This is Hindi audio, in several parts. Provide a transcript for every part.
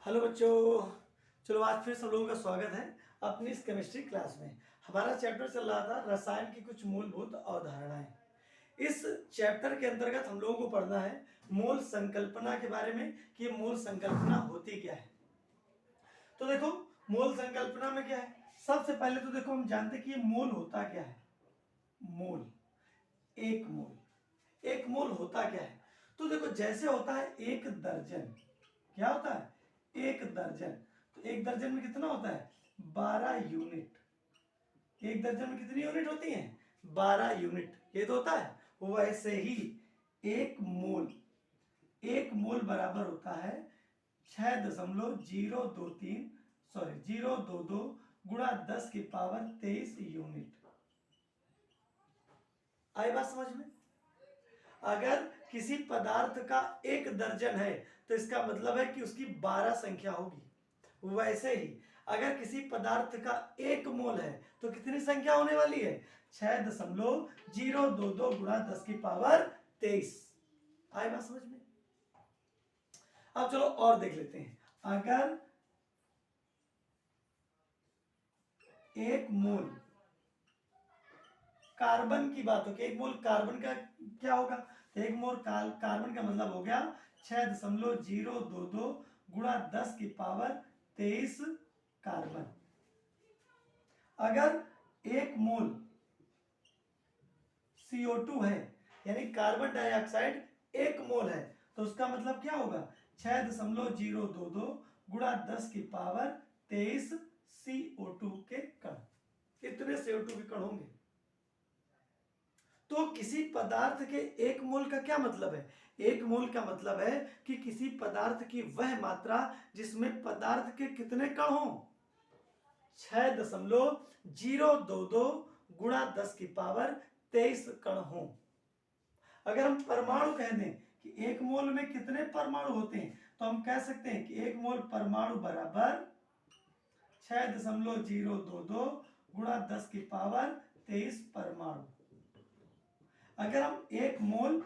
हेलो बच्चों, चलो आज फिर सब लोगों का स्वागत है अपनी इस केमिस्ट्री क्लास में। हमारा चैप्टर चल रहा था रसायन की कुछ मूलभूत अवधारणाएं। इस चैप्टर के अंतर्गत हम लोगों को पढ़ना है मूल संकल्पना के बारे में कि मूल संकल्पना होती क्या है। तो देखो, मूल संकल्पना में क्या है। सबसे पहले तो देखो हम जानते कि ये मूल होता क्या है। मूल, एक मूल होता क्या है। तो देखो, जैसे होता है एक दर्जन, क्या होता है एक दर्जन। तो एक दर्जन में कितना होता है 12 यूनिट। एक दर्जन में कितनी यूनिट होती हैं 12 यूनिट। ये तो होता है। वैसे ही एक मोल बराबर होता है 6.023 022 गुणा 10⁻23 यूनिट। आई बात समझ में। अगर किसी पदार्थ का एक दर्जन है तो इसका मतलब है कि उसकी 12 संख्या होगी। वैसे ही अगर किसी पदार्थ का एक मोल है तो कितनी संख्या होने वाली है 6.022 गुणा 10⁻23। आए बात समझ में। अब चलो और देख लेते हैं। अगर एक मोल कार्बन की बात हो कि एक मोल कार्बन का क्या होगा। एक मोल कार्बन का मतलब हो गया 6.022 गुणा 10⁻23 कार्बन। अगर एक मोल CO2 है यानी कार्बन डाइऑक्साइड एक मोल है तो उसका मतलब क्या होगा 6.022 गुणा 10⁻23 CO2 के कण। इतने CO2 के कण होंगे। तो किसी पदार्थ के एक मोल का क्या मतलब है। एक मोल का मतलब है कि किसी पदार्थ की वह मात्रा जिसमें पदार्थ के कितने कण हों 6.022 गुणा 10⁻23 कण हों। अगर हम परमाणु कह दें कि एक मोल में कितने परमाणु होते हैं तो हम कह सकते हैं कि एक मोल परमाणु बराबर 6.022 गुणा 10⁻23 परमाणु। अगर हम एक मोल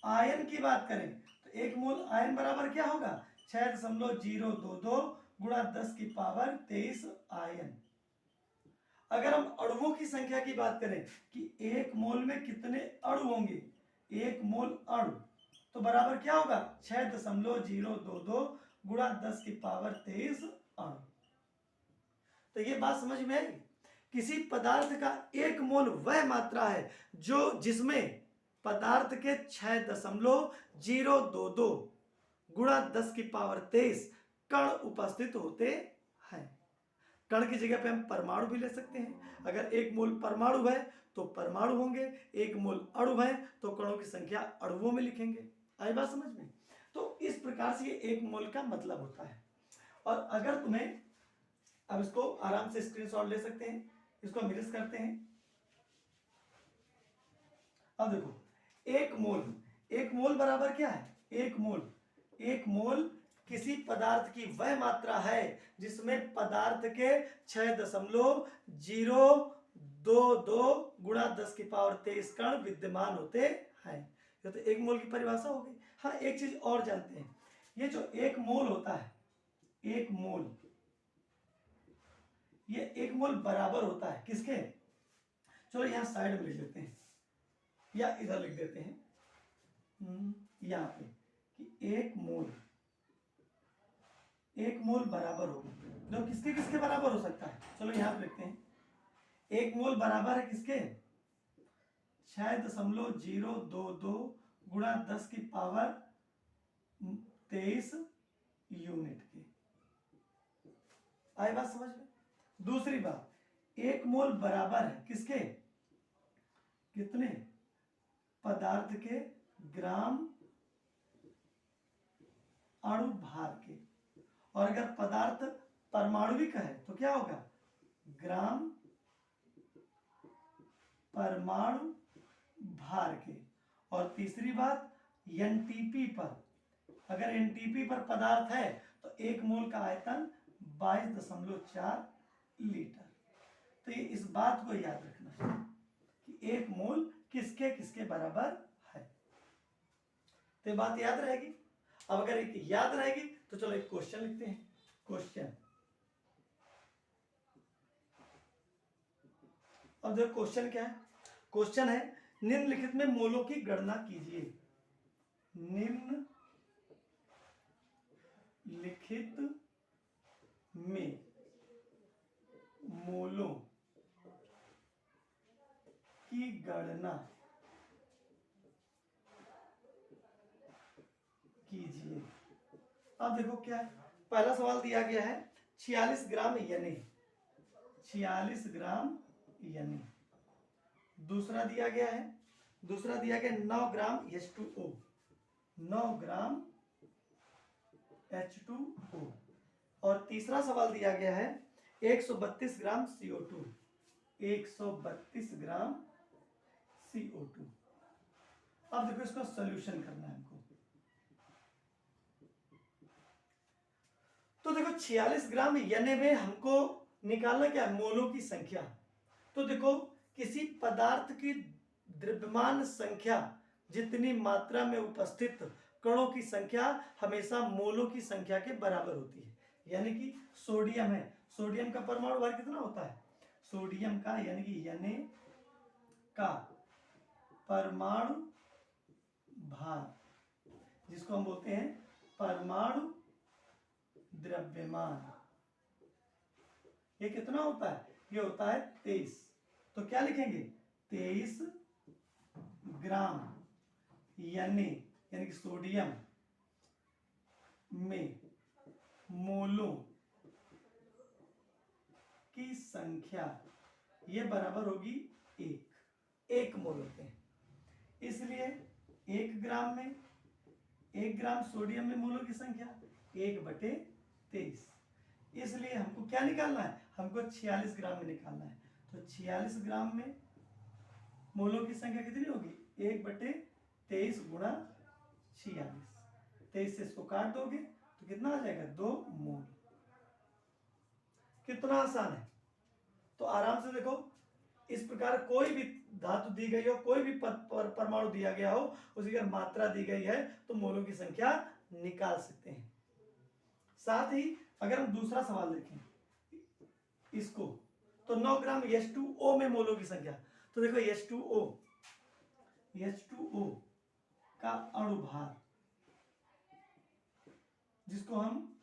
आयन की बात करें तो एक मोल आयन बराबर क्या होगा 6.022 गुणा 10⁻23 आयन। अगर हम अणुओं की संख्या की बात करें कि एक मोल में कितने अणु होंगे एक मोल अणु तो बराबर क्या होगा 6.022 गुणा 10⁻23 अणु। तो ये बात समझ में आई। किसी पदार्थ का एक मोल वह मात्रा है जो जिसमें पदार्थ के 6.022 गुणा 10⁻23 कण उपस्थित होते हैं। कण की जगह पे हम परमाणु भी ले सकते हैं। अगर एक मोल परमाणु है तो परमाणु होंगे, एक मोल अणु है तो कणों की संख्या अणुओं में लिखेंगे। आई बात समझ में। तो इस प्रकार से ये एक मोल का मतलब होता है। और अगर तुम्हें अब इसको आराम से स्क्रीनशॉट ले सकते हैं, इसको हम इरेज करते हैं। अब देखो, एक मोल बराबर क्या है एक मोल किसी पदार्थ की वह मात्रा है जिसमें पदार्थ के 6.022 गुणा 10⁻23 कण विद्यमान होते हैं। ये तो एक मोल की परिभाषा हो गई। हाँ, एक चीज और जानते हैं। ये जो एक मोल होता है एक मोल ये एक मोल बराबर होता है किसके। चलो यहां साइड में लिख लेते हैं या इधर लिख देते हैं यहां पे कि एक मोल बराबर होगा जो किसके किसके बराबर हो सकता है। चलो यहां पे लिखते हैं एक मोल बराबर है किसके 6.022 गुणा 10⁻23 यूनिट के। आई बात समझ में। दूसरी बात एक मोल बराबर है किसके कितने पदार्थ के ग्राम अणु भार के। और अगर पदार्थ परमाणुविक है तो क्या होगा ग्राम परमाणु भार के। और तीसरी बात एनटीपी पर, अगर एनटीपी पर पदार्थ है तो एक मोल का आयतन 22.4 लीटर। तो ये इस बात को याद रखना है कि एक मोल किसके किसके बराबर है। तो ये बात याद रहेगी। अब अगर एक याद रहेगी तो चलो एक क्वेश्चन लिखते हैं। क्वेश्चन, अब देखो क्वेश्चन क्या है। क्वेश्चन है निम्नलिखित में मोलों की गणना कीजिए। निम्नलिखित में मोलों की गणना कीजिए। अब देखो क्या है, पहला सवाल दिया गया है 46 ग्राम यानी 46 ग्राम यानी। दूसरा दिया गया है 9 ग्राम H2O, 9 ग्राम H2O। और तीसरा सवाल दिया गया है 132 ग्राम CO2, 132 ग्राम CO2। अब देखो इसको सॉल्यूशन करना है हमको। तो देखो 46 ग्राम यानी में हमको निकालना क्या है, मोलों की संख्या। तो देखो किसी पदार्थ की द्रव्यमान संख्या जितनी मात्रा में उपस्थित कणों की संख्या हमेशा मोलों की संख्या के बराबर होती है। यानी कि सोडियम है, सोडियम का परमाणु भार कितना होता है, सोडियम का यानी कि Na का परमाणु भार, जिसको हम बोलते हैं परमाणु द्रव्यमान, ये कितना होता है, ये होता है 23। तो क्या लिखेंगे 23 ग्राम यानी कि सोडियम में मोलों की संख्या ये बराबर होगी 1 मोल होते हैं। इसलिए 1 ग्राम में 1 ग्राम सोडियम में मोलों की संख्या 1/23। इसलिए हमको क्या निकालना है, हमको 46 ग्राम में निकालना है। तो 46 ग्राम में मोलों की संख्या कितनी होगी, 1/23 गुणा 46। 23 से इसको काट दोगे तो कितना आ जाएगा 2 मोल। कितना आसान है। तो आराम से देखो, इस प्रकार कोई भी धातु दी गई हो, कोई भी परमाणु दिया गया हो, उसकी अगर मात्रा दी गई है तो मोलों की संख्या निकाल सकते हैं। साथ ही अगर हम दूसरा सवाल देखें इसको, तो 9 ग्राम H2O में मोलों की संख्या। तो देखो H2O का अणुभार, जिसको हम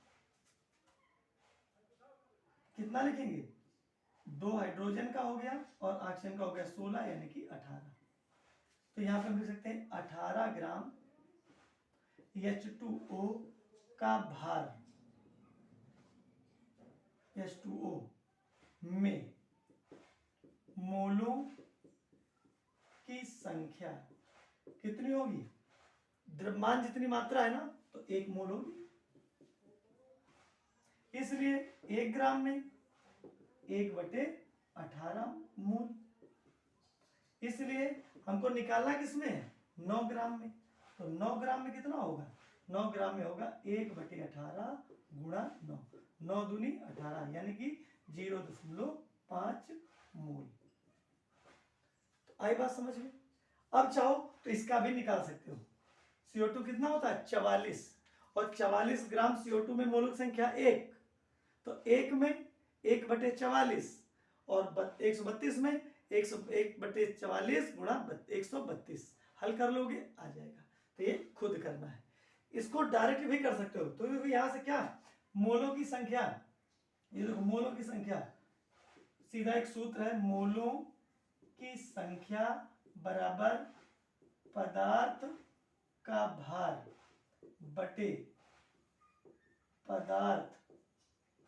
कितना लिखेंगे, 2 हाइड्रोजन का हो गया और ऑक्सीजन का हो गया 16 यानी कि 18। तो यहां पे हम लिख सकते हैं 18 ग्राम H2O का भार, H2O में मोलों की संख्या कितनी होगी, द्रव्यमान जितनी मात्रा है ना तो 1 मोल होगी। इसलिए 1 ग्राम में 1/18 मोल। इसलिए हमको निकालना किसमें है, 9 ग्राम में। तो 9 ग्राम में कितना होगा, 9 ग्राम में होगा 1/18 गुणा 9, 9 दूनी 18 यानी कि 0.5 मोल। तो आई बात समझ में। अब चाहो तो इसका भी निकाल सकते हो। CO2 कितना होता है 44, और 44 ग्राम CO2 में मोल की संख्या 1। तो 1 में 1/44 और 132 में 1/44 गुणा 132, हल कर लोगे आ जाएगा। तो ये खुद करना है। इसको डायरेक्ट भी कर सकते हो। तो यहां से क्या, मोलों की संख्या, ये देखो मोलों की संख्या, सीधा एक सूत्र है, मोलों की संख्या बराबर पदार्थ का भार बटे पदार्थ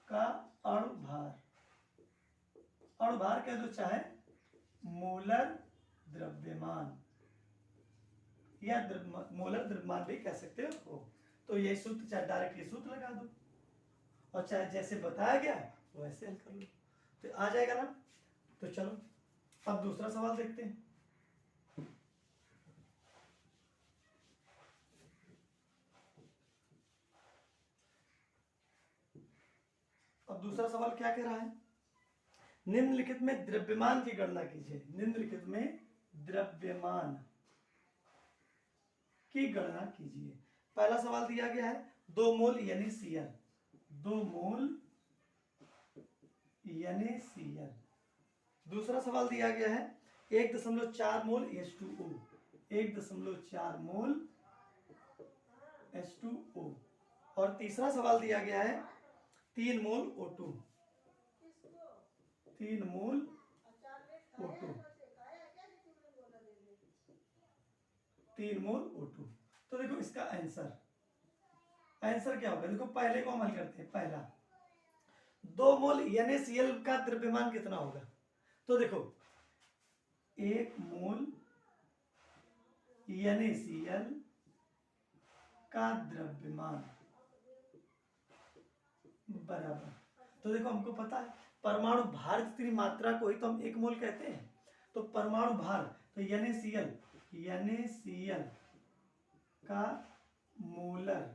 का अणुभार। अणुभार कह दो चाहे मोलर द्रव्यमान, या मोलर द्रव्यमान भी कह सकते हो। तो ये सूत्र चाहे डायरेक्ट ये सूत्र लगा दो, और चाहे जैसे बताया गया वैसे हल कर लो, तो आ जाएगा ना। तो चलो अब दूसरा सवाल देखते हैं। अब दूसरा सवाल क्या कह रहा है, निम्नलिखित में द्रव्यमान की गणना कीजिए। निम्नलिखित में द्रव्यमान की गणना कीजिए। पहला सवाल दिया गया है 2 मोल NaCl, 2 मोल NaCl। दूसरा सवाल दिया गया है 1.4 मोल H2O, 1.4 मोल H2O। और तीसरा सवाल दिया गया है 3 मोल O2, 3 मोल O2, 3 मोल O2। तो देखो इसका आंसर क्या होगा, देखो पहले को हम हल करते हैं। पहला 2 मोल NaCl का द्रव्यमान कितना होगा, तो देखो 1 मोल NaCl का द्रव्यमान बराबर, तो देखो हमको पता है परमाणु भार जितनी मात्रा को ही तो हम 1 मोल कहते हैं। तो परमाणु भार, तो NaCl का मोलर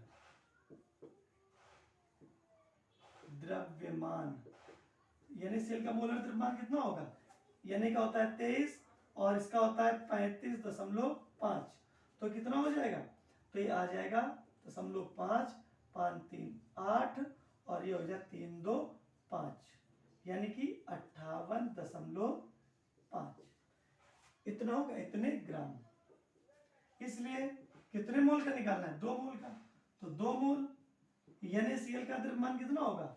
द्रव्यमान, NaCl का मोलर द्रव्यमान कितना होगा, Na का होता है 23 और इसका होता है 35.5, तो कितना हो जाएगा, तो ये आ जाएगा 0.5, 5 3 8 और ये हो जाए 3 2 5, यानी कि 58.5 इतना होगा, इतने ग्राम। इसलिए कितने मोल का निकालना है, 2 मोल का, तो 2 मोल NaCl का द्रव्यमान कितना होगा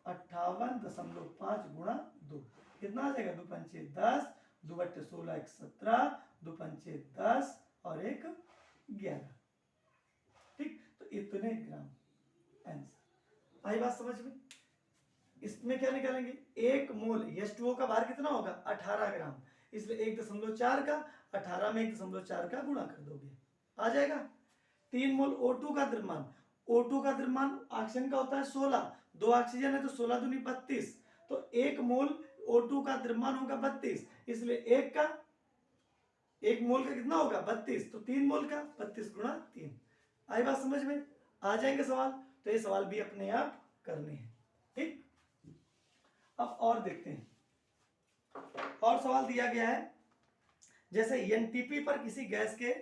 58.5 गुणा 2, कितना आ जाएगा, 2 पंचे 10, 2 बट्टे 16 1 17, 2 पंचे 10 और 1 11। ठीक, तो इतने ग्राम आंसर। आई बात समझ में। इसमें क्या निकालेंगे, 1 मोल H2O का भार कितना होगा 18 ग्राम, इसलिए 1.4 का 18 में 1.4 का गुणा कर दोगे, आ जाएगा। 3 मोल O2 का द्रव्यमान, O2 का द्रव्यमान ऑक्सीजन का होता है 16, 2 ऑक्सीजन है तो 16 दूनी 32, तो 1 मोल O2 का द्रव्यमान होगा 32, इसलिए 1 मोल का कितना होगा 32, तो 3 मोल का 32 गुणा 3। आई बात समझ में, आ जाएंगे सवाल, तो ये सवाल भी अपने आप करने हैं। ठीक, अब और देखते हैं, और सवाल दिया गया है जैसे NTP पर किसी गैस के,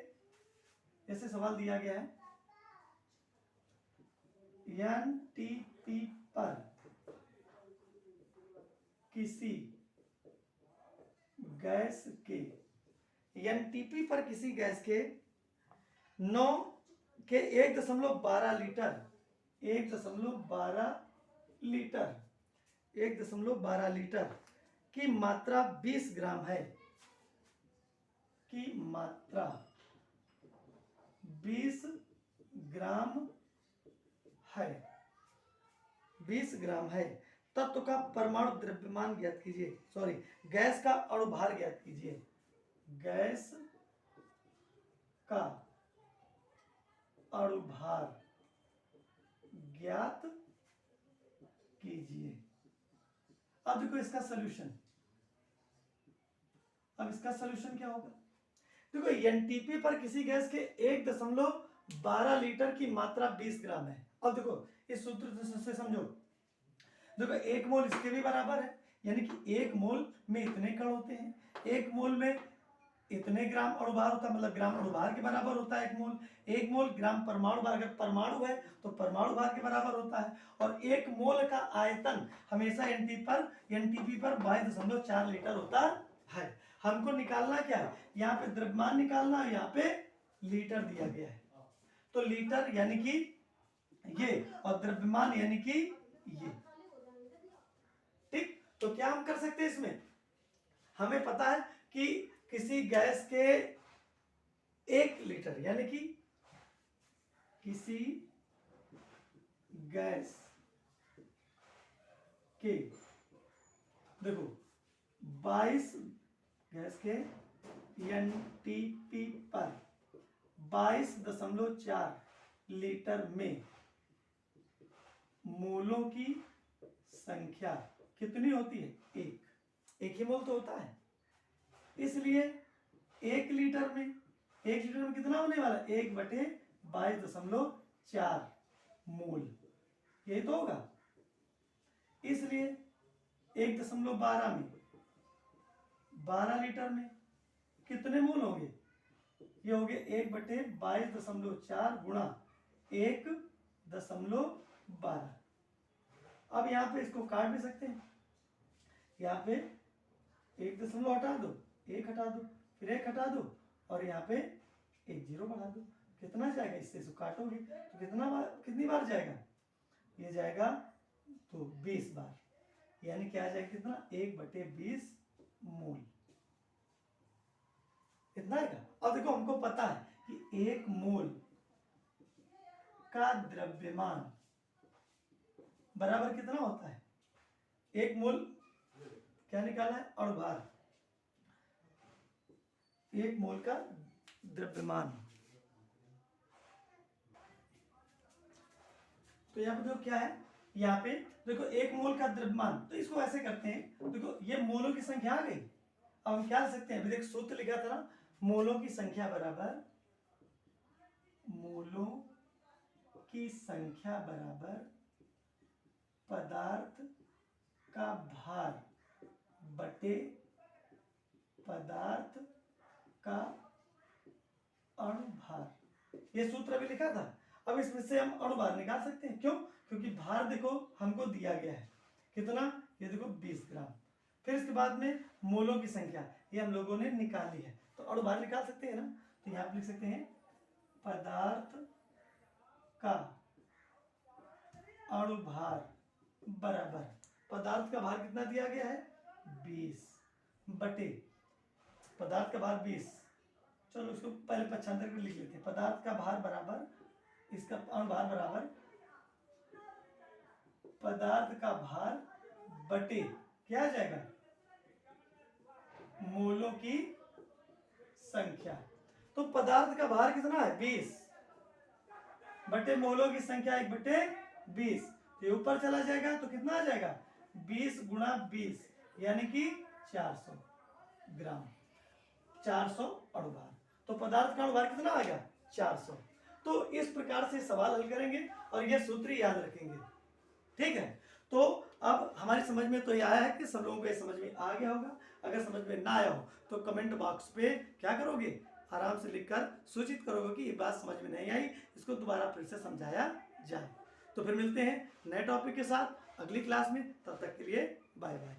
जैसे सवाल दिया गया है NTP पर किसी गैस के, NTP पर किसी गैस के 9 के 1.12 लीटर, 1.12 लीटर, 1.12 लीटर की मात्रा 20 ग्राम है, की मात्रा 20 ग्राम है, 20 ग्राम है, तत्व का परमाणु द्रव्यमान ज्ञात कीजिए, सॉरी गैस का अणुभार ज्ञात कीजिए, गैस का अणुभार ज्ञात कीजिए। अब देखो इसका सॉल्यूशन, अब इसका सॉल्यूशन क्या होगा, देखो NTP पर किसी गैस के 1.12 लीटर की मात्रा 20 ग्राम है। अब देखो इस सूत्र से समझो, देखो 1 मोल इसके भी बराबर है, यानी कि 1 मोल में इतने कण होते हैं, 1 मोल में इतने ग्राम अणुभार होता है, मतलब ग्राम अणुभार के बराबर होता है 1 मोल। 1 मोल ग्राम परमाणु भार, अगर परमाणु है तो परमाणु भार के बराबर होता है। और 1 मोल का आयतन हमेशा NTP पर 22.4 लीटर होता है। हमको निकालना क्या है, यहाँ पे द्रव्यमान निकालना है, यहाँ पे लीटर दिया गया है, तो लीटर यानी कि ये और द्रव्यमान यानी कि ये। ठीक, तो क्या हम कर सकते हैं इसमें, हमें पता है कि किसी गैस के 1 लीटर यानी कि किसी गैस के, देखो 22 गैस के NTP पर 22.4 लीटर में मोलों की संख्या कितनी होती है, 1 ही मोल तो होता है, इसलिए 1 लीटर में कितना होने वाला, 1/22.4 मोल, यही तो होगा। इसलिए 1.12 में 12 लीटर में कितने मोल होंगे, ये हो गए 1/22.4 गुणा 1.12। अब यहाँ पे इसको काट भी सकते हैं, यहाँ पे 1 दशमलव हटा दो, 1 हटा दो, फिर 1 हटा दो और यहाँ पे 1 0 बढ़ा दो। कितना जाएगा, इससे इसको काटोगे तो कितनी बार जाएगा, ये जाएगा तो 20 बार, यानी क्या आ जाएगा कितना, 1/20 मोल इतना आएगा। अब देखो हमको पता है कि 1 मोल का द्रव्यमान बराबर कितना होता है, 1 मोल क्या निकाला है, अणुभार, 1 मोल का द्रव्यमान। तो यहाँ पे देखो क्या है, यहाँ पे देखो 1 मोल का द्रव्यमान, तो इसको ऐसे करते हैं, देखो ये मोलों की संख्या आ गई। अब हम क्या लिख सकते हैं, अभी देख सूत्र लिखा था ना, मोलों की संख्या बराबर, मोलों की संख्या बराबर पदार्थ का भार बटे पदार्थ का अणुभार। ये सूत्र अभी लिखा था। अब इसमें से हम अणुभार निकाल सकते हैं, क्यों, क्योंकि भार देखो हमको दिया गया है कितना, ये देखो 20 ग्राम। फिर इसके बाद में मोलों की संख्या ये हम लोगों ने निकाली है, तो अणुभार निकाल सकते हैं ना। तो यहाँ पे लिख सकते हैं पदार्थ का अणुभार बराबर, पदार्थ का भार कितना दिया गया है, 20 बटे पदार्थ का भार 20। चलो इसको पहले पक्षांतर में लिख लेते हैं, पदार्थ का भार बराबर, इसका अणुभार बराबर पदार्थ का भार बटे क्या आ जाएगा, मोलों की संख्या। तो पदार्थ का भार कितना है, 20 बटे मोलों की संख्या 1/20। ये ऊपर चला जाएगा तो कितना आ जाएगा, 20 गुणा 20 यानी कि 400 ग्राम, 400 अणुभार। तो पदार्थ का अणुभार कितना आ गया, 400। तो इस प्रकार से सवाल हल करेंगे और यह सूत्र याद रखेंगे, ठीक है। तो अब हमारी समझ में तो यह आया है कि सब लोगों को यह समझ में आ गया होगा। अगर समझ में ना आया हो तो कमेंट बॉक्स पे क्या करोगे, आराम से लिखकर सूचित करोगे कि ये बात समझ में नहीं आई, इसको दोबारा फिर से समझाया जाए। तो फिर मिलते हैं नए टॉपिक के साथ अगली क्लास में, तब तक के लिए बाय बाय।